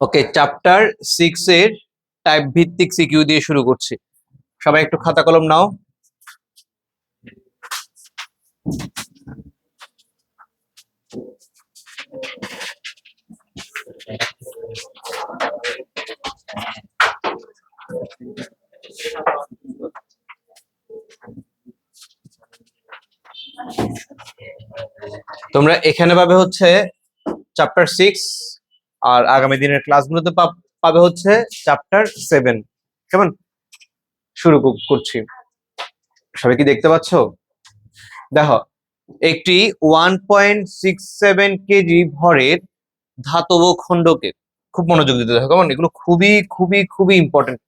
ওকে, chapter 6 এর type ভিত্তিক CQ দিয়ে শুরু করছি। সবাই একটু খাতা কলম নাও। তোমরা এখানে পাবে হচ্ছে চ্যাপ্টার 6, আর আগামী দিনের ক্লাসগুলোতে পাবে হচ্ছে চ্যাপ্টার 7। কেমন? শুরু করছি। সবাই কি দেখতে পাচ্ছ? দেখো, একটি 1.67 কেজি ভরের ধাতব খণ্ডকে খুব মনোযোগ দিতে হবে। কেমন? এগুলো খুবই খুবই খুবই ইম্পর্টেন্ট।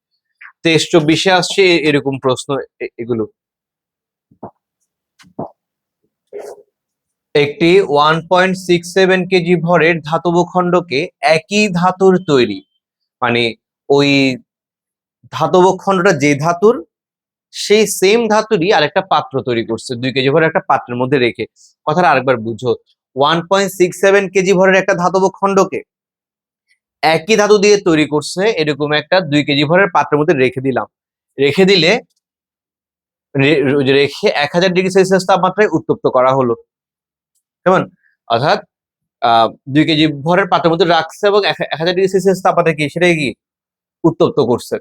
23-24-এ আসছে এরকম প্রশ্ন এগুলো। একটি 1.67 কেজি ভরের ধাতব খণ্ডকে একই ধাতুর তৈরি, মানে ওই ধাতব খণ্ডটা যে ধাতুর, সেই সেম ধাতুরই আরেকটা পাত্র তৈরি করছে 2 কেজি ভরের একটা পাত্রের মধ্যে রেখে। কথাটা আরেকবার বুঝো, 1.67 কেজি ভরের একটা ধাতব খণ্ডকে একই ধাতু দিয়ে তৈরি করছে এরকম একটা 2 কেজি ভরের পাত্রের মধ্যে রেখে দিলাম। রেখে দিলে রেখে 1000 ডিগ্রি সেলসিয়াস তাপমাত্রায় উত্তপ্ত করা হলো। কেমন? অর্থাৎ 2 কেজি ভরের পাত্রের মধ্যে রাখছে এবং 1000 ডিগ্রি সেলসিয়াস তাপমাত্রায় কি সেটাকে কি উত্তপ্ত করছে।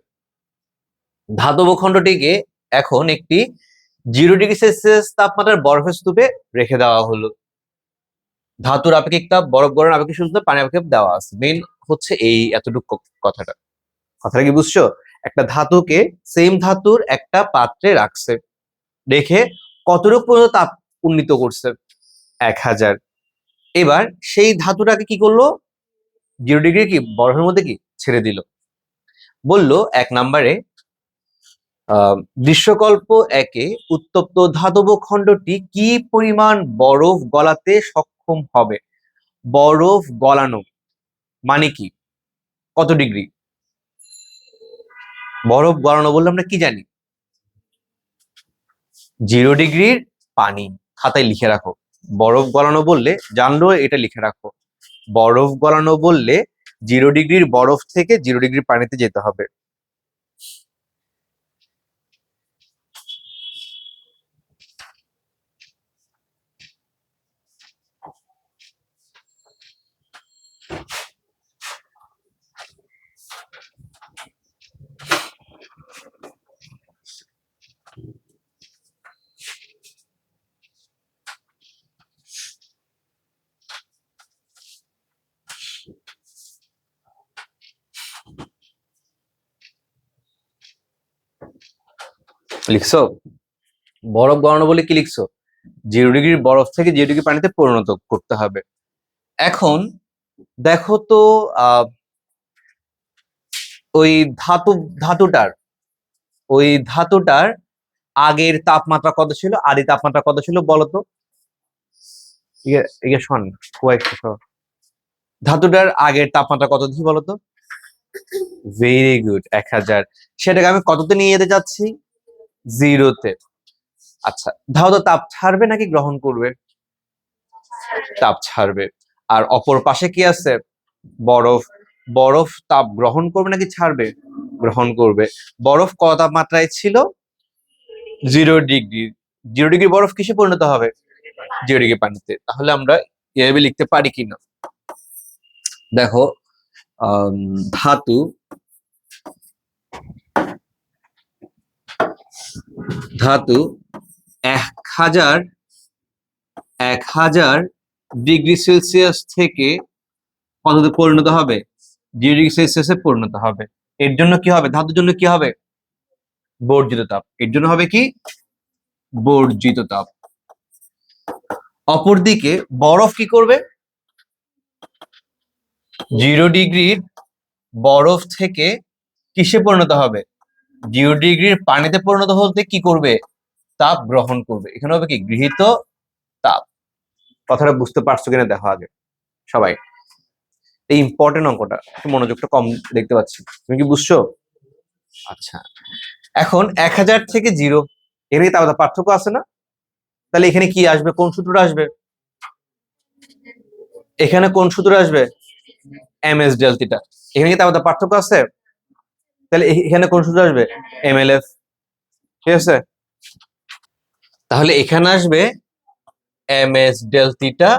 ধাতব খণ্ডটিকে এখন একটি 0 ডিগ্রি সেলসিয়াস তাপমাত্রার বরফের স্তূপে রেখে দেওয়া হলো। ধাতুর আপেক্ষিক তাপ, বরফ গলনের আপেক্ষিক সূত্র, পানি আপেক্ষিক দেওয়া আছে। মেইন হচ্ছে এই এতটুকু কথাটা কি বুঝছো? একটা ধাতুকে সেম ধাতুর একটা পাত্রে রাখছে, রেখে কতটুকু পর্যন্ত তাপ উন্নীত করছে? 1000। এবার সেই ধাতুটাকে কি করলো? 0 ডিগ্রি কি বরফের মধ্যে কি ছেড়ে দিল। বলল 1 নম্বরে, দৃশ্যকল্প 1-এ উত্তপ্ত ধাতব খণ্ডটি কি পরিমাণ বরফ গলাতে সক্ষম হবে? বরফ গলানো মানে কি? কত ডিগ্রি? বরফ গলানো বললে আমরা কি জানি? 0 ডিগ্রির পানি। খাতায় লিখে রাখো। বরফ গলানো বললে জানলো এটা লিখে রাখো। বরফ গলানো বললে 0 ডিগ্রির বরফ থেকে 0 ডিগ্রি পানিতে যেতে হবে। লিখছো? বরফ গলানো বলে কি লিখছো? 0 ডিগ্রির বরফ থেকে 0 ডিগ্রি পানিতে পরিণত করতে হবে। এখন দেখো তো, ওই ধাতুটার আগের তাপমাত্রা কত ছিল, আদি তাপমাত্রা কত ছিল বলতো? শোন, ধাতুটার আগের তাপমাত্রা কত দেখি বলতো? Very good, 1000। সেটাকে আমি কততে নিয়ে যেতে চাচ্ছি? 0-তে। আচ্ছা, ধাতু তাপ ছাড়বে নাকি গ্রহণ করবে? তাপ ছাড়বে। আর অপর পাশে কি আছে? বরফ। বরফ তাপ গ্রহণ করবে নাকি ছাড়বে? গ্রহণ করবে। বরফ কত তাপমাত্রায় ছিল? 0 ডিগ্রি। 0 ডিগ্রি বরফ কিসে পরিণত হবে? 0 ডিগ্রি পানিতে। তাহলে আমরা এভাবে লিখতে পারি কিনা দেখো, ধাতু ধাতু 1000 ডিগ্রি সেলসিয়াস থেকে কততে পরিণত হবে? 0 ডিগ্রি সেলসিয়াসে পরিণত হবে। এর জন্য কি হবে? ধাতুর জন্য কি হবে? বর্জিত তাপ। এর জন্য হবে কি? বর্জিত তাপ। অপরদিকে বরফ কি করবে? 0 ডিগ্রির বরফ থেকে কিসে পরিণত হবে? 0 ডিগ্রির পানিতে পরিণত হতে কি করবে? তাপ গ্রহণ করবে। এখানে হবে কি? গৃহীত তাপ। কথাটা বুঝতে পারছো কিনা দেখো আগে সবাই। এই ইম্পর্টেন্ট অঙ্কটা, একটু মনোযোগটা কম দেখতে পাচ্ছি। তুমি কি বুঝছো? আচ্ছা, এখন 1000 থেকে 0, এখানে তার পার্থক্য আছে না? তাহলে এখানে কি আসবে? কোন সূত্রটা আসবে? এখানে কোন সূত্র আসবে? M s del theta. এখানে কি তাপমাত্রা পার্থক্য আছে? তাহলে এখানে কোন সূত্র আসবে? এমএলএফ। ঠিক আছে, তাহলে এখানে আসবে এমএস ডেল থিটা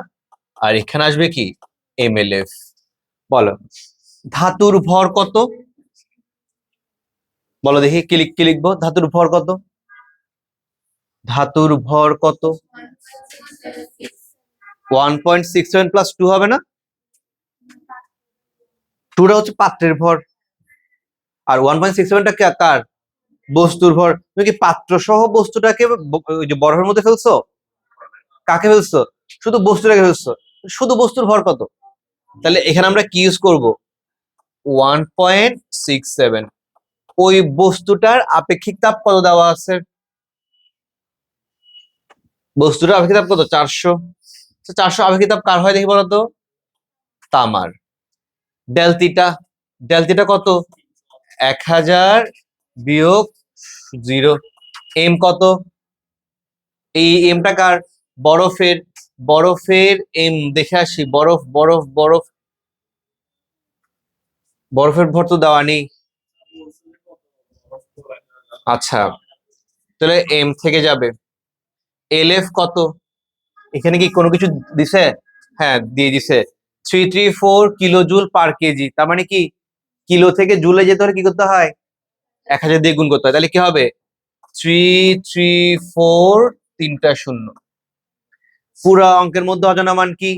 আর এখানে আসবে কি? এমএলএফ। বলো ধাতুর ভর কত? বলো দেখি, কি লিখবো? ধাতুর ভর কত? ধাতুর ভর কত? 1.67 প্লাস 2 হবে না? 2টা হচ্ছে পাত্রের ভর আর 1.67টা কার? বস্তুর ভর। তুমি কি পাত্র সহ বস্তুটাকে ওই যে বরফের মধ্যে ফেলছো? কাকে ফেলছো? শুধু বস্তুটাকে ফেলছো। শুধু বস্তুর ভর কত? তাহলে এখানে আমরা কি ইউজ করব? 1.67। ওই বস্তুটার আপেক্ষিক তাপ কত দেওয়া আছে? বস্তুটার আপেক্ষিক তাপ কত? 400। 400 আপেক্ষিক তাপ কার হয় দেখি বলতো? তামার। ডেল থিটা, ডেল থিটা কত? 1000 বিয়োগ 0। এম কত? এই এমটা কার? বরফের। বরফের এম দেখে আসি। বরফ বরফ বরফ, বরফের ভর তো দেওয়া নেই। আচ্ছা, তাহলে এম থেকে যাবে। এল এফ কত? এখানে কি কোনো কিছু দিছে? হ্যাঁ দিয়ে দিছে, 334 কিলো জুল পার কেজি। তার মানে কি কিলো থেকে জুলে যেতে হলে কি করতে হয়? 1000 দিয়ে গুণ করতে হয়। তাহলে কি হবে? 334, তিনটা শূন্য। পুরা অঙ্কের মধ্যে অজানা মান কি?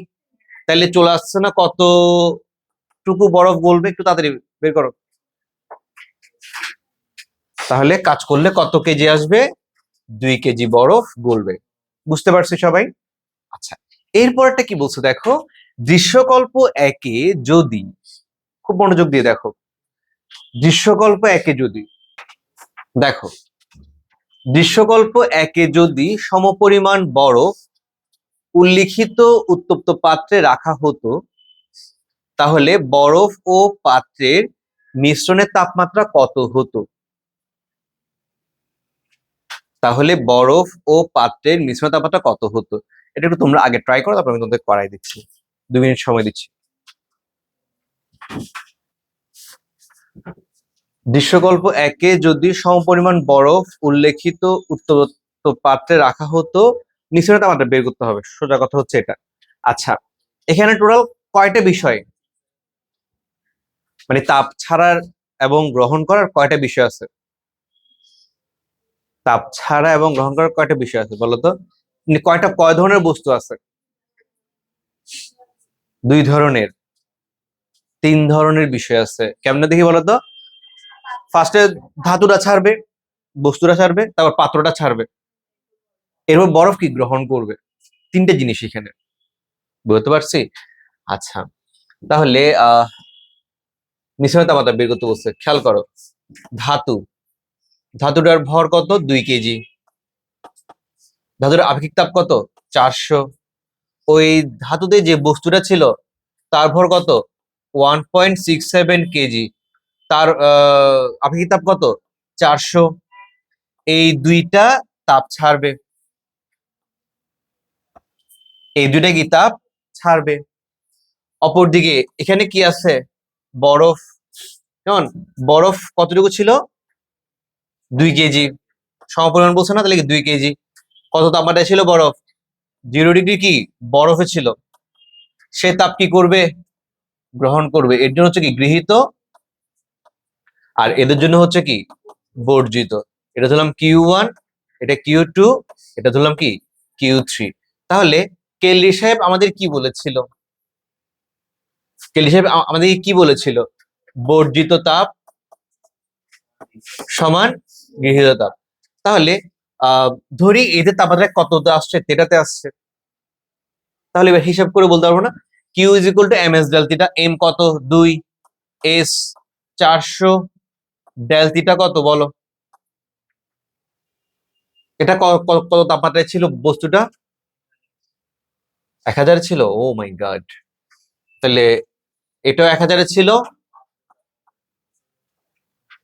তাহলে চলে আসছে না কতটুকু বরফ গলবে? একটু তাড়াতাড়ি বের করো। তাহলে কাজ করলে কত কেজি আসবে? 2 কেজি বরফ গলবে। বুঝতে পারছি সবাই? আচ্ছা, এরপরটা কি বলছো দেখো। দৃশ্যকল্প একে যদি, খুব মনোযোগ দিয়ে দেখো, দৃশ্যকল্প একে যদি, দেখো দৃশ্যকল্প একে যদি সমপরিমাণ বরফ উল্লিখিত উত্তপ্ত পাত্রে রাখা হতো, তাহলে বরফ ও পাত্রের মিশ্রণের তাপমাত্রা কত হতো? তাহলে বরফ ও পাত্রের মিশ্রণ তাপমাত্রা কত হতো? এটা একটু তোমরা আগে ট্রাই করো, তারপর আমি তোমাদের করাই দিচ্ছি। 2 মিনিট সময় দিচ্ছি। দৃশ্যকল্প একে যদি সমপরিমাণ বরফ উল্লেখিত উত্তপ্ত পাত্রে রাখা হতো, মিশ্রণের তাপমাত্রা বের করতে হবে। সোজা কথা হচ্ছে এটা। আচ্ছা, এখানে টোটাল কয়টা বিষয়, মানে তাপ ছাড়ার এবং গ্রহণ করার কয়টা বিষয় আছে? তাপ ছাড়া এবং গ্রহণ করার কয়টা বিষয় আছে বলতো? মানে কয় ধরনের বস্তু আছে? 2 ধরনের। 3 ধরনের বিষয় আছে। কেমনে দেখি বলতো? ফার্স্টে ধাতুটা ছাড়বে, বস্তুটা ছাড়বে, তারপর পাত্রটা ছাড়বে, এরপর বরফ কি গ্রহণ করবে। 3টে জিনিস এখানে। বুঝতে পারছি? আচ্ছা, তাহলে মিশ্রণের তাপমাত্রা বের করতে বলছে। খেয়াল করো, ধাতু, ধাতুটার ভর কত? 2 কেজি। ধাতুর আপেক্ষিক তাপ কত? 400। ওই ধাতুতে যে বস্তুটা ছিল তার ভর কত? 1.67 কেজি। তার আপেক্ষিক তাপ কত? 400। এই দুইটা তাপ ছাড়বে, এই দুইটা কি তাপ ছাড়বে। অপরদিকে এখানে কি আছে? বরফ। কেমন? বরফ কতটুকু ছিল? 2 কেজি। সমপরিমাণ বলছে না, তাহলে কি 2 কেজি। কত তাপমাত্রায় ছিল বরফ? 0 ডিগ্রি কি বরফে ছিল। সে তাপ কি করবে? গ্রহণ করবে। এর জন্য হচ্ছে কি গৃহীত, আর এদের জন্য হচ্ছে কি বর্জিত। এটা ধরলাম Q1, এটা Q2, এটা ধরলাম কি Q3। তাহলে কেলরি সাহেব আমাদের কি বলেছিল? কেলরি সাহেব আমাদের কি বলেছিল? বর্জিত তাপ সমান গৃহীত তাপ। তাহলে আহ ধরি এদের তাপমাত্রা কততে আসছে? তেটাতে আসছে। তাহলে এবার হিসাব করে বলতে পারবো না? Q is equal to m s del theta. M কত? 2, এস 400, ডেল থিটা কত বলো? এটা কত তাপমাত্রায় ছিল বস্তুটা? 1000 ছিল। ও মাই গড। তাহলে এটাও 1000 ছিল,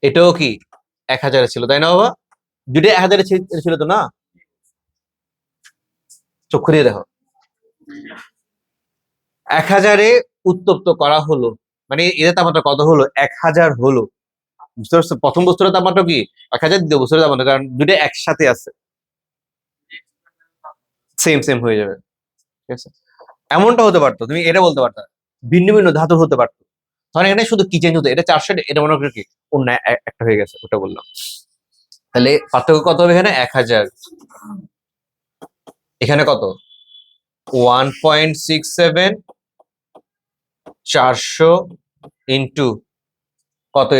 এটাও কি 1000 ছিল, তাই না বাবা? দুটো 1000 ছিল তো না? চক্ষু দিয়ে দেখো। 1000-এ উত্তপ্ত করা হলো, মানে এদের তাপমাত্রা কত হলো, 1000 হলো। বুঝতে পারছো, প্রথম বস্তুর তাপমাত্রা কি 1000, দ্বিতীয় বস্তুর তাপমাত্রা, কারণ দুটো একসাথে আছে, সেম সেম হয়ে যাবে। ঠিক আছে, এমনটা হতে পারতো, তুমি এটা বলতে পারতো ভিন্ন ভিন্ন ধাতু হতে পারতো, ধরেন এখানে শুধু কি চেঞ্জ হতো, এটা 400, এটা মনে করি কি অন্য একটা হয়ে গেছে, ওটা বললাম। তাহলে পার্থক্য কত হবে এখানে, 1000। এখানে কত, 1.67, 400 ইন্টু কত,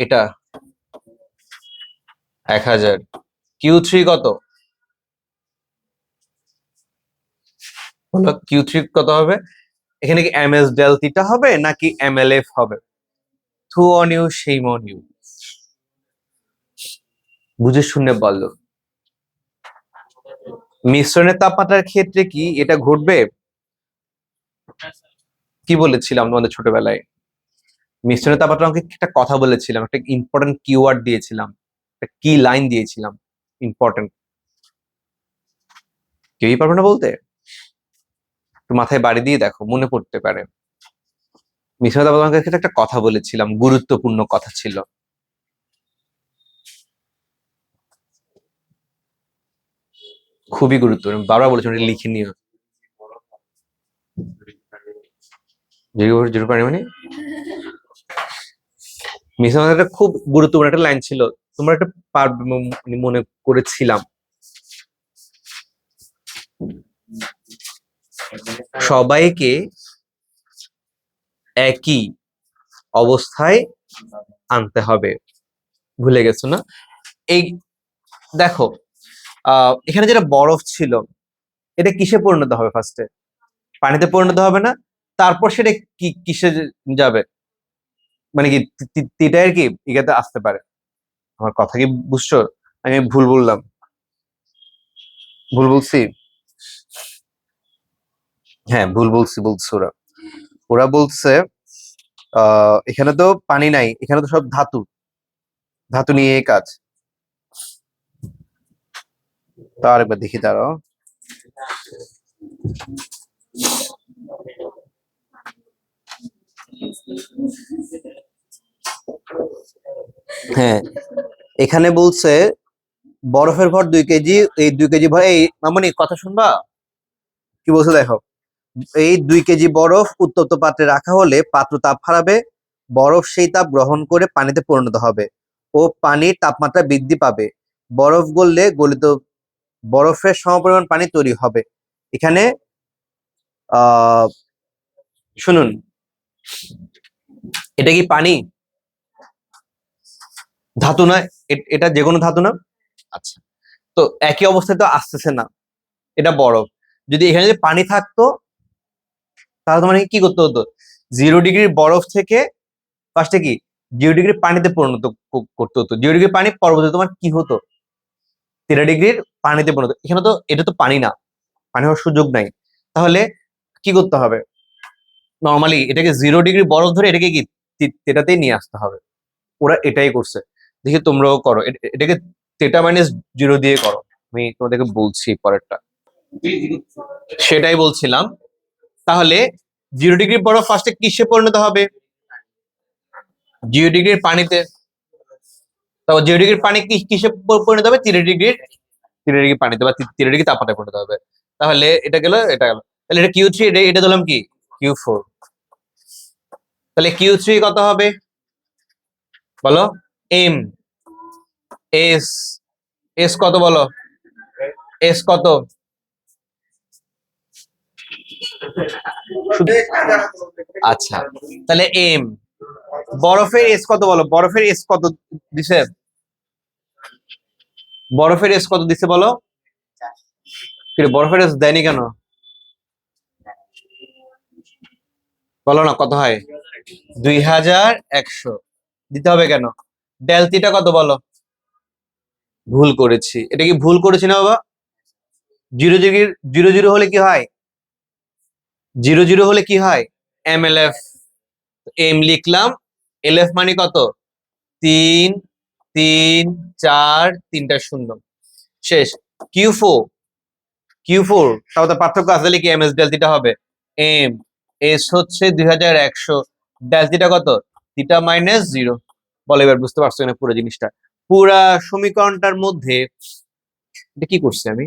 এটা 1000। Q3 কত হলো, Q3 কত হবে, এখানে কি ms ডেল থিটা হবে নাকি mlf হবে, থু on you same on you, বুঝে শুনে বললো। মিশ্রণের তাপমাত্রার ক্ষেত্রে কি এটা ঘটবে, কি বলেছিলাম তোমাদের ছোটবেলায়, মিশ্রণের তাপমাত্রা অঙ্কে একটা কথা বলেছিলাম, একটা ইম্পর্টেন্ট কিওয়ার্ড দিয়েছিলাম, একটা কি লাইন দিয়েছিলাম, ইম্পর্টেন্ট, কেউই পারবে না বলতে, একটু মাথায় বাড়ি দিয়ে দেখো, মনে পড়তে পারে। মিশ্রণের তাপমাত্রার অঙ্কের ক্ষেত্রে একটা কথা বলেছিলাম, গুরুত্বপূর্ণ কথা ছিল, খুবই গুরুত্বপূর্ণ, বারবার বলেছিলাম এটা লিখে নিও। জিরো পানি মানে মিশ্রণের একটা খুব গুরুত্বপূর্ণ একটা লাইন ছিল, তোমরা একটা পারবে মনে করেছিলাম, সবাইকে একই অবস্থায় আনতে হবে, ভুলে গেছো না? এই দেখো, এখানে যেটা বরফ ছিল, এটা কিসে পরিণত হবে, ফার্স্টে পানিতে পরিণত হবে না, তারপর সেটা কি কিসে যাবে, মানে কি তিটায়ের কি ইগাতে আসতে পারে, আমার কথা কি বুঝছো, আমি ভুল বললাম, ভুল বলছি, হ্যাঁ ভুল বলছে ওরা, ওরা বলছে এখানে তো পানি নাই, এখানে তো সব ধাতু, ধাতু নিয়ে কাজ। তো আরেকবার দেখি, দাঁড়াও, হ্যাঁ এখানে বলছে বরফের ভর 2 কেজি, এই 2 কেজি ভর, এই মামনি কথা শুনবা, কি বলছে দেখো, এই 2 কেজি বরফ উত্তপ্ত পাত্রে রাখা হলে পাত্র তাপ হারাবে, বরফ সেই তাপ গ্রহণ করে পানিতে পরিণত হবে ও পানির তাপমাত্রা বৃদ্ধি পাবে, বরফ গললে গলিত বরফের সমপরিমাণ পানি তৈরি হবে। এখানে আহ শুনুন, এটা কি পানি, ধাতু না, এটা যে কোনো ধাতু না, আচ্ছা, তো একই অবস্থায় তো আসতেছে না, এটা বরফ, যদি এখানে যদি পানি থাকতো তাহলে তোমার কি করতে হতো, 0 ডিগ্রির বরফ থেকে ফার্স্টে কি 0 ডিগ্রি পানিতে পরিণত করতে হতো, 0 ডিগ্রি পানি পরবর্তীতে তোমার কি হতো, 13 ডিগ্রির পানিতে পরিণত, এখানে তো এটা তো পানি না, পানি হওয়ার সুযোগ নাই, তাহলে কি করতে হবে, নর্মালি এটাকে 0 ডিগ্রি বরফ ধরে এটাকে কি তেটাতেই নিয়ে আসতে হবে, ওরা এটাই করছে, দেখি তোমরাও করো, এটাকে θ-0 দিয়ে করো, আমি তোমাদেরকে বলছি পরেরটা, সেটাই বলছিলাম। তাহলে 0 ডিগ্রি বরফ ফার্স্টে কিসে পরিণত হবে, 0 ডিগ্রির পানিতে, তারপর 0 ডিগ্রির পানি কিসে পরিণত হবে, 3 ডিগ্রি পানিতে বা 3 ডিগ্রি তাপমাত্রায় পরিণত হবে, তাহলে এটা গেল, এটা গেল, তাহলে এটা Q3, এটা ধরলাম কি Q4, তাহলে Q3 কত হবে বলো, এম, এস, এস কত বলো, এস কত, আচ্ছা তাহলে এম, বরফের এস কত বলো, বরফের এস কত দিছে, বরফের এস কত দিছে বলো, বরফের এস দেয়নি কেন বলো না, কত হয় 2100 দিতে হবে কেন, ডেলটিটা কত বলো, ভুল করেছি, এটা কি ভুল করেছি না বাবা, 0 ডিগ্রি 0 0 হলে কি হয়, 0 0 হলে কি হয়, MLF, এম লিখলাম, এলএফ মানে কত, 3 3 4 3টা শূন্য, শেষ। Q4, Q4 তাহলে পার্থক্য আসলে কি, এম এস ডেলটিটা হবে এম, এস হচ্ছে 2100, ড্যাশ থিটা কত, থিটা মাইনাস 0। বলো এবার বুঝতে পারছো না পুরো জিনিসটা? পুরা সমীকরণটার মধ্যে এটা কি করছি আমি,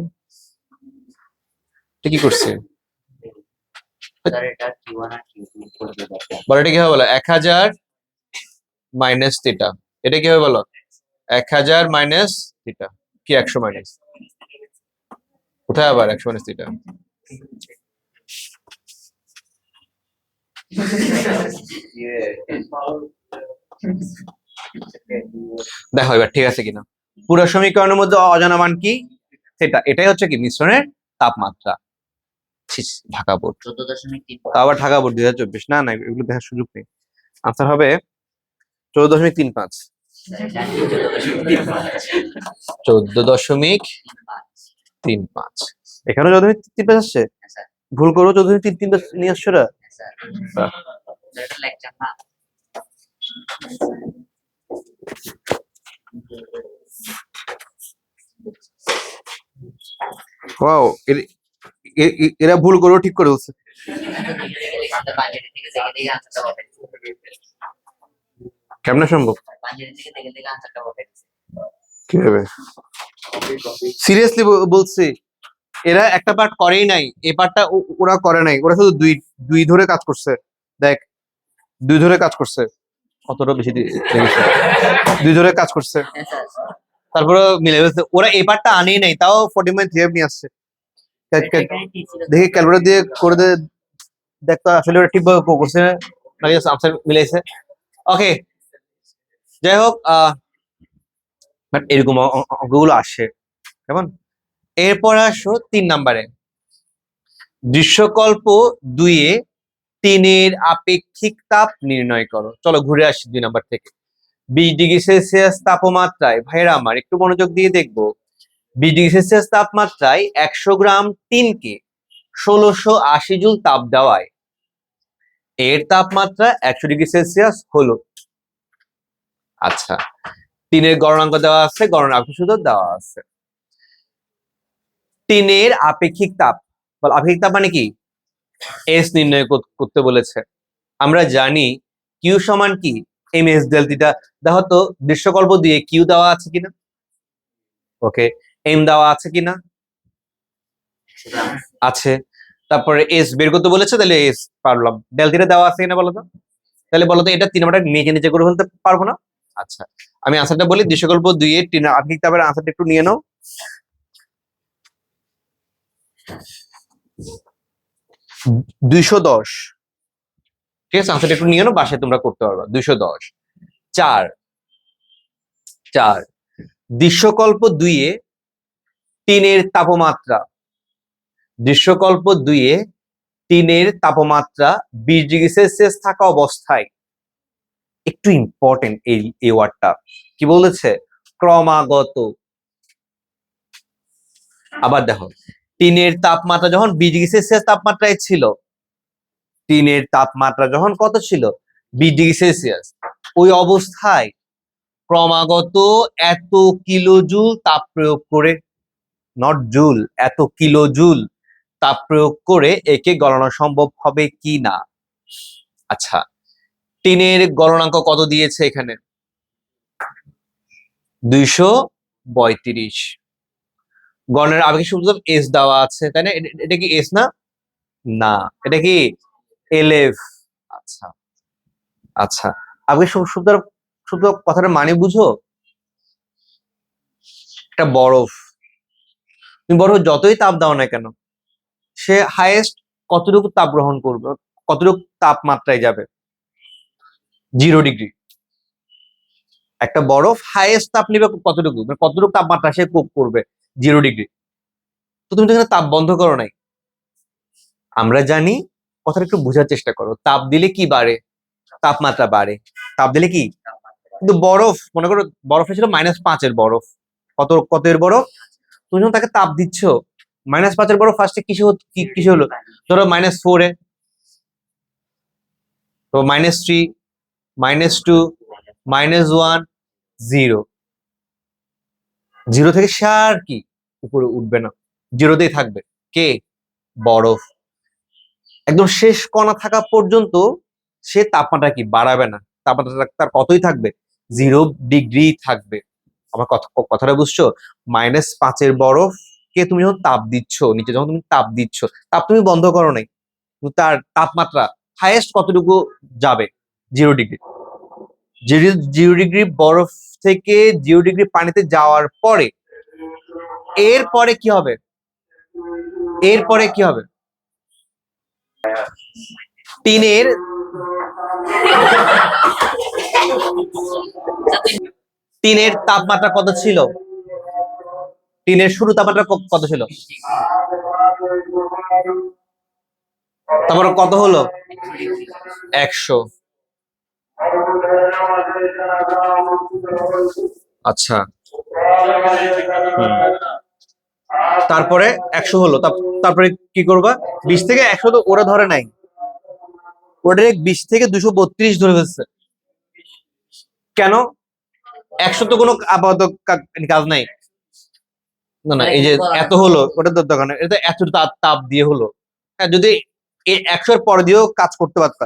এটা কি করছি বলো, এটা কি হবে বলো, 1000 মাইনাস থিটা। এটা কি হবে বলো, 1000 মাইনাস থিটা, কি 100 মাইনাস, কোথায় আবার 100 মাইনাস থিটা? দেখো এবার ঠিক আছে কিনা। পুরো সমীকরণের মধ্যে অজানা মান কি, সেটা, এটাই হচ্ছে কি মিশ্রণের তাপমাত্রা। ঢাকা বোর্ড, আবার ঢাকা বোর্ড 2024, না না এগুলো দেখার সুযোগ নেই। আনসার হবে 14.35। 14.35, এখানে 14.35 আসছে, ভুল করো 14.35 নিয়ে আসছো না। ওয়াও, এরা ভুল করো ঠিক করে বলছে। কেমন সম্ভব, কিভাবে? সিরিয়াসলি বলছি, এরা একটা পার্ট করেই নাই, এই পার্টটা ওরা করে নাই, ওরা শুধু দুই দুই ধরে কাজ করছে। দেখ, দুই ধরে কাজ করছে, কতটা বেশি দুই ধরে কাজ করছে, তারপরে মিলে ফেলছে। ওরা এই পার্টটা আনেই নাই, তাও 40.3 নিয়ে আসছে। দেখি ক্যালকুলেটর দিয়ে করে দে, দেখতো আসলে ওরা ঠিকভাবে করছে না, আনসার মিলাইছে। ওকে, যাই হোক, বাট এরকম অঙ্কগুলো আসে কেমন। এরপর আসো 3 নাম্বারে, দৃশ্যকল্প 2-এ 3-এর আপেক্ষিক তাপ নির্ণয় করো। চলো ঘুরে আসি 2 নাম্বার থেকে। 20 ডিগ্রি সেলসিয়াস তাপমাত্রায়, ভাইরা আমার একটু মনোযোগ দিয়ে দেখবো, 20 ডিগ্রি সেলসিয়াস তাপমাত্রায় 100 গ্রাম টিনকে 1680 জুল তাপ দেওয়ায় এর তাপমাত্রা 100 ডিগ্রি সেলসিয়াস হলো। আচ্ছা, টিনের গলনাঙ্ক দেওয়া আছে, গলনাঙ্ক সূত্র দেওয়া আছে। টিনের আপেক্ষিক তাপ, বল আপেক্ষিক তাপ মানে কি, এস নির্ণয় করতে বলেছে। আমরা জানি কিউ সমান কি, এম এস ডেল থিটা। দেখো তো দৃশ্যকল্প দিয়ে কিউ দেওয়া আছে কিনা, ওকে, এম দেওয়া আছে কিনা, আছে। তারপরে এস বের করতে বলেছে, তাহলে এস পারলাম। ডেল থিটা দেওয়া আছে কিনা বলো তো, তাহলে বলো তো এটা 3 আমরা নিচে নিচে করে ফেলতে পারবো না? আচ্ছা, আমি আনসারটা বলি, দৃশ্যকল্প 2-এর টিনের আপেক্ষিক তাপের আনসারটা একটু নিয়ে নাও। 210, ঠিক আছে, আনসারটা একটু নিয়ে নাও, বাসায় তোমরা করতে পারবা। 210। 4 দৃশ্যকল্প 2-এ টিনের তাপমাত্রা, দৃশ্যকল্প 2-এ টিনের তাপমাত্রা 20 ডিগ্রি সেলসিয়াস থাকা অবস্থায়, একটু ইম্পর্টেন্ট এই ওয়ার্ডটা, কি বলেছে, ক্রমাগত। আবার দেখো, টিনের তাপমাত্রা যখন 20 ডিগ্রি সেলসিয়াস তাপমাত্রায় ছিল, টিনের তাপমাত্রা যখন কত ছিল, 20 ডিগ্রি সেলসিয়াস, ওই অবস্থায় ক্রমাগত এত কিলো জুল তাপ প্রয়োগ করে, নট জুল, এত কিলো জুল তাপ প্রয়োগ করে একে গণনা সম্ভব হবে কি না। আচ্ছা, টিনের গলনাঙ্ক কত দিয়েছে এখানে, 232। গণের আপেক্ষিক সূত্র এস দেওয়া আছে, তাই না? এটা কি এস না? না, এটা কি এলএফ। আচ্ছা আচ্ছা, আপেক্ষিক সূত্র কথাটা মানে বুঝো, একটা বরফ, তুমি বরফ যতই তাপ দাও না কেন, সে হাইয়েস্ট কতটুকু তাপ গ্রহণ করবে, কতটুকু তাপমাত্রায় যাবে, 0 ডিগ্রি। একটা বরফ হাইয়েস্ট তাপ নিবে কতটুকু, মানে কতটুকু তাপমাত্রা সে কোপ করবে, 0 ডিগ্রি। তো তুমি তো এখানে তাপ বন্ধ করো নাই। আমরা জানি, কথাটা একটু বোঝার চেষ্টা করো, তাপ দিলে কি বাড়ে, তাপমাত্রা বাড়ে। তাপ দিলে কি, কিন্তু বরফ, মনে করো বরফে ছিল -5-এর বরফ, কত এর বরফ, তুমি যখন তাকে তাপ দিচ্ছ, -5-এর বরফ ফার্স্টে কিসে হলো, ধরো -4-এ, তো -3, -2, -1, 0। 0 থেকে সে আর কি উপরে উঠবে না, 0তেই থাকবে। কে, বরফ। একদম শেষ কণা থাকা পর্যন্ত সে তাপমাত্রা কি বাড়াবে না, তাপমাত্রা তার কতই থাকবে, 0 ডিগ্রি থাকবে। আমার কথাটা বুঝছো? -5 বরফকে তুমি যখন তাপ দিচ্ছ, নিচে যখন তুমি তাপ দিচ্ছ, তাপ তুমি বন্ধ করো নাই, কিন্তু তার তাপমাত্রা হাইয়েস্ট কতটুকু যাবে, 0 ডিগ্রি। 0 ডিগ্রি বরফ থেকে 0 ডিগ্রি পানিতে যাওয়ার পরে এরপরে কি হবে, এরপরে কি হবে, টিনের টিনের তাপমাত্রা কত ছিল, টিনের শুরু তাপমাত্রা কত ছিল, তারপর কত হলো, 100। আচ্ছা, তারপরে 100 হলো, তারপরে কি করবা, 20 থেকে 100 তো ওরা ধরে নাই, ওটা 20 থেকে 232 ধরে ফেলছে। কেন? 100 তো কোনো আপাতত কাজ নাই, না না, এই যে এত হলো ওটা তো দরকার নেই, এটা এত তাপ দিয়ে হলো। হ্যাঁ, যদি 100-এর পর দিয়েও কাজ করতে পারতা,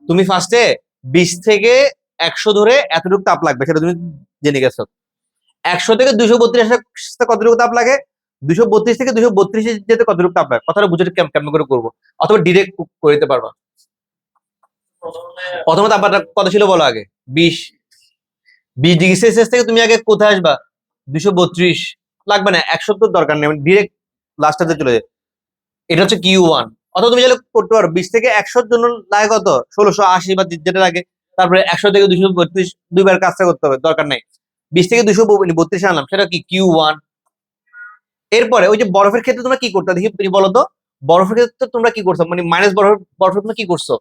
তুমি ফার্স্টে 20 থেকে 100 ধরে এতটুকু তাপ লাগবে, সেটা তুমি জেনে গেছো। 100 থেকে 232 আসতে কতটুকু তাপ লাগে, 232 থেকে 232 যেতে কতটুকু তাপ লাগে, কথাটা বুঝে কেমন করে করবো, অথবা ডিরেক্ট করে দিতে পারবা। প্রথমে তাপমাত্রা কত ছিল বলো আগে, 20 ডিগ্রি সেলসিয়াস থেকে তুমি আগে কোথায় আসবা, 232 লাগবে না, 100 তো দরকার নেই, ডিরেক্ট লাস্টটাতে চলে যায়। এটা হচ্ছে Q1। অথবা তুমি চাইলে করতে পারো 20 থেকে 100-র জন্য লাগে কত, 1680 বা যেটা লাগে, তারপরে 100 থেকে 232 দুইবার কাজটা করতে হবে, দরকার নেই। 20 থেকে 232 আনলাম, সেটা কি Q1। এরপরে ওই যে বরফের ক্ষেত্রে তোমরা কি করতে দেখি, তুমি বলো তো, বরফের ক্ষেত্রে তোমরা কি করছো, মানে বরফের তোমরা কি করছো,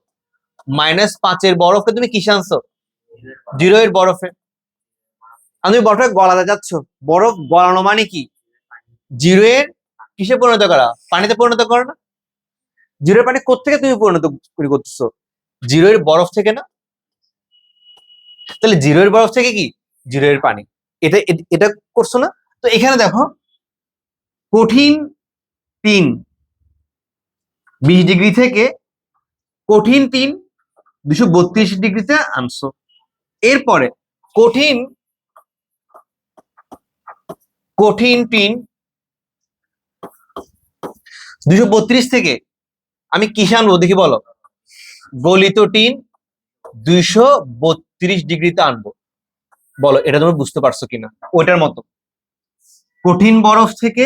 -5 বরফকে তুমি কিসে আনছো, 0 বরফে। আর তুমি বরফে গলাতে যাচ্ছ, বরফ গলানো মানে কি, 0 কিসে পরিণত করা, পানিতে পরিণত করো না। 0 পানি কোত্থেকে তুমি পরিণত করতেছো, 0 বরফ থেকে না। তাহলে 0 বরফ থেকে কি, 0 পানি, এটা এটা করছো না। তো এখানে দেখো, কঠিন 3 20 ডিগ্রি থেকে কঠিন 3 232 ডিগ্রিতে আনছো। এরপরে কঠিন 3 232 থেকে আমি কিসে আনবো দেখি বলো, গলিত টিন 232 ডিগ্রিতে আনবো। বলো এটা তুমি বুঝতে পারছো কিনা, ওইটার মতো কঠিন বরফ থেকে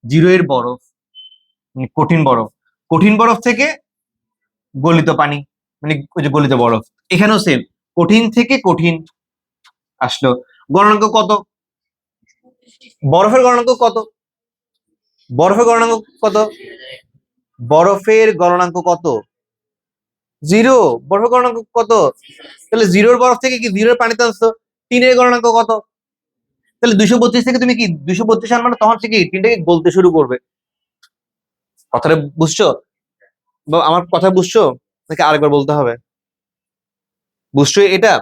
0 বরফ, কঠিন বরফ থেকে গলিত পানি, মানে ওই যে গলিত বরফ, এখানেও সেম, কঠিন থেকে কঠিন আসলো। গণনাঙ্ক কত, বরফের গণনাঙ্ক কত, বরফের গণনাঙ্ক কত, বরফের গণনাঙ্ক কত, 0। বরফের গণনাঙ্ক কত, তাহলে 0 বরফ থেকে কি 0 পানিতে আনছো, টিনের গণনাঙ্ক কত, তাহলে 232 থেকে তুমি কি 232 আন, মানে তখন থেকে টিনটাকে গলতে শুরু করবে। কথাটা বুঝছো, আমার কথা বুঝছো নাকি আরেকবার বলতে হবে, বুঝছো? এটা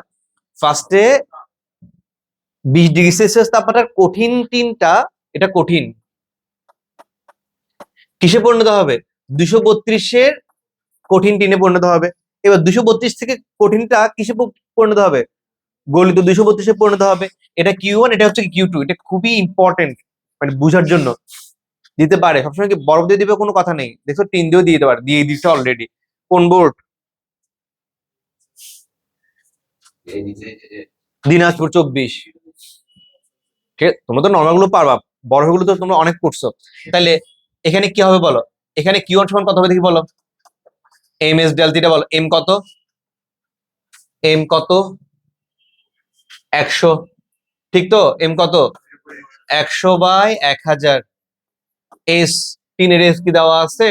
ফার্স্টে 20 ডিগ্রি সেলসিয়াস তাপমাত্রার কঠিন টিনটা, এটা কঠিন, কিসে পরিণত হবে, 232-এর কঠিন টিনে পরিণত হবে। এবার 232 থেকে কঠিনটা কিসে পরিণত হবে, গলিত 232-এ পরিণত হবে। এটা Q1, এটা হচ্ছে Q2। এটা খুবই ইম্পর্টেন্ট, মানে বুঝার জন্য। দিতে পারে সবসময়, কি বরফ দিয়ে দিবে কোনো কথা নেই, দেখো টিন দিয়েও দিয়ে দিতে পারে, দিয়ে দিচ্ছে অলরেডি। কোন বোর্ড, দিনাজপুর 24। ঠিক আছে, তোমরা তো নর্মাল গুলো পারবা, বরফ গুলো তো তোমরা অনেক পড়ছো। তাহলে এখানে কি হবে বলো, এখানে Q1 সমান কত হবে দেখি বলো, MS ডেলটা বলো, এম কত, এম কত, 100, ঠিক তো, এম কত, 100/1000। এস, টিনের এস কি দেওয়া আছে,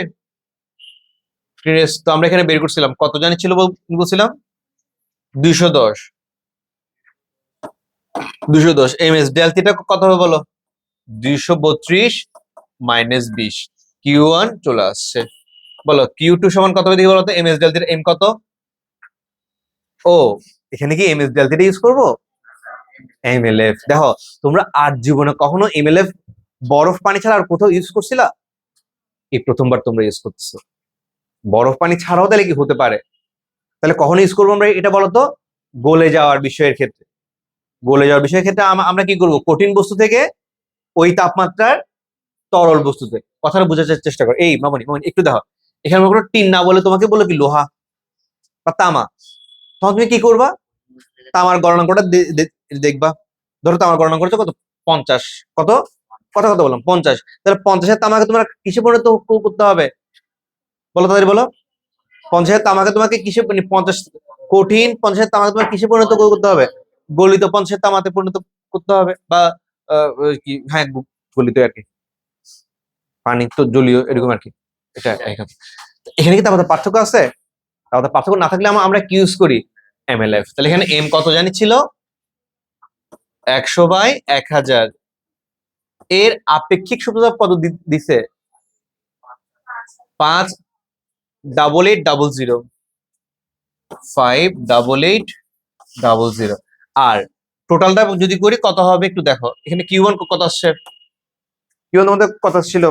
টিনের এস তো আমরা এখানে বের করছিলাম, কত জানি ছিল বলছিলাম, 210। 210 MS ডেলটা কত হবে বলো, 232 - 20, Q1 চলে আসছে। বলো Q2 সমান কত হবে দেখি বলো তো, MS ডেলটা এম কত, ও এখানে কি MS ডেলটা ইউজ করবো, MLF। দেখো তোমরা আর জীবনে কখনো MLF বরফ পানি ছাড়া আর কোথাও ইউজ করছিলা, এই প্রথমবার তোমরা ইউজ করতেছো। বরফ পানি ছাড়াও তাহলে কি হতে পারে, তাহলে কখন ইউজ করবো আমরা এটা বলতো? গলে যাওয়ার বিষয়ের ক্ষেত্রে। গলে যাওয়ার বিষয়ের ক্ষেত্রে আমরা কি করব? কঠিন বস্তু থেকে ওই তাপমাত্রার তরল বস্তুতে। কথাটা বোঝার চেষ্টা করো। এই মামনি মামনি একটু দেখো, এখানে কোনো টিন না বলে তোমাকে বলো কি লোহা বা তামা, তখন তুমি কি করবা? তামার গণনাঙ্কটা দেখবা। ধরো তামার গণনা করছো কত? 50। কত কথা কথা বললাম 50। তাহলে 50-এর তামাকে তোমার কিসে পরিণত করতে হবে বলো, তাদের বলো। 50-এর তামাকে তোমাকে কিসে 50 কঠিন 50-এর তামাকে তোমার কিসে পরিণত করতে হবে? গলিত 50-এর তামাতে পরিণত করতে হবে, বা কি, হ্যাঁ গলিত আর কি, পানি তো জলীয় এরকম আর কি। এটা এখানে এখানে কি তাপমাত্রা পার্থক্য আছে? তাপমাত্রা পার্থক্য না থাকলে আমরা কি ইউজ করি? এমএলএফ। তাহলে এখানে এম কত জানি ছিল? 100/1000। এর আপেক্ষিক সূত্রটা কত দিছে? 58800, 58800। আর টোটালটা যদি করি কত হবে একটু দেখো। এখানে কিউ1 কত আসছে? কিউ1 আমাদের কত ছিল?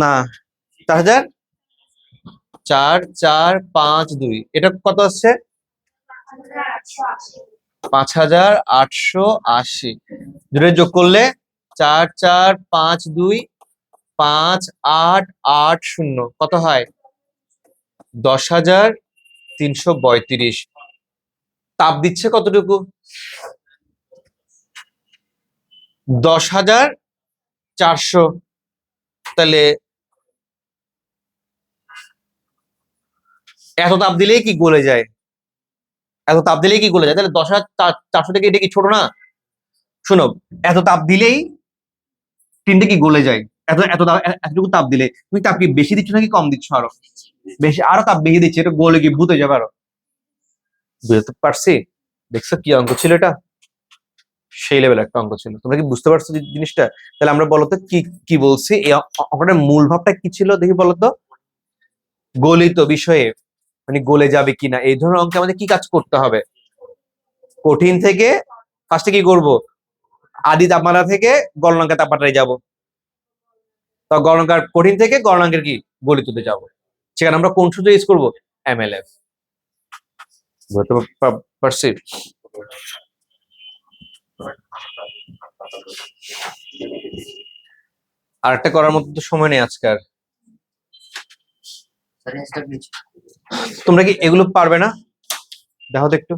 না, 4000, 4452। এটা কত আসছে? 5880। দুটো যোগ করলে 4452 5880 কত হয়? 10332। তাপ দিচ্ছে কতটুকু? 10400। তাহলে এত তাপ দিলেই কি গলে যায়? এত তাপ দিলেই কি গলে যায়? তাহলে 10400 থেকে এটা কি ছোট না? শোনো, এত তাপ দিলেই টিনটা কি গলে যায়? এত এত এতটুকু তাপ দিলে তুমি তাপ কি বেশি দিচ্ছ নাকি কম দিচ্ছ? আরো বেশি, আরো তাপ বেশি দিচ্ছে, এটা গলে কি ভূত হয়ে যাবে আরো। বুঝতে পারছি? দেখছো কি অঙ্ক ছিল এটা? সেই লেভেল একটা অঙ্ক ছিল। তোমরা কি বুঝতে পারছো জিনিসটা? তাহলে আমরা বলতো কি কি বলছি, এই অঙ্কটার মূল ভাবটা কি ছিল দেখি বলতো। গলিত বিষয়ে মানে গলে যাবে কিনা এই ধরনের অঙ্কে আমাদের কি কাজ করতে হবে? কঠিন থেকে ফার্স্টে কি করব? আদি তাপমাত্রা থেকে গলনাঙ্কের তাপমাত্রায় যাব। তো গলনাঙ্কের কঠিন থেকে গলনাঙ্কের কি গলিততে যাব। সেখানে আমরা কোন সূত্র ইউজ করব? এমএলএফ। বুঝতে পারছি? আর একটা করার মতো তো সময় নেই আজকে আর। তোমরা কি এগুলো পারবে না? দেখো তো একটু।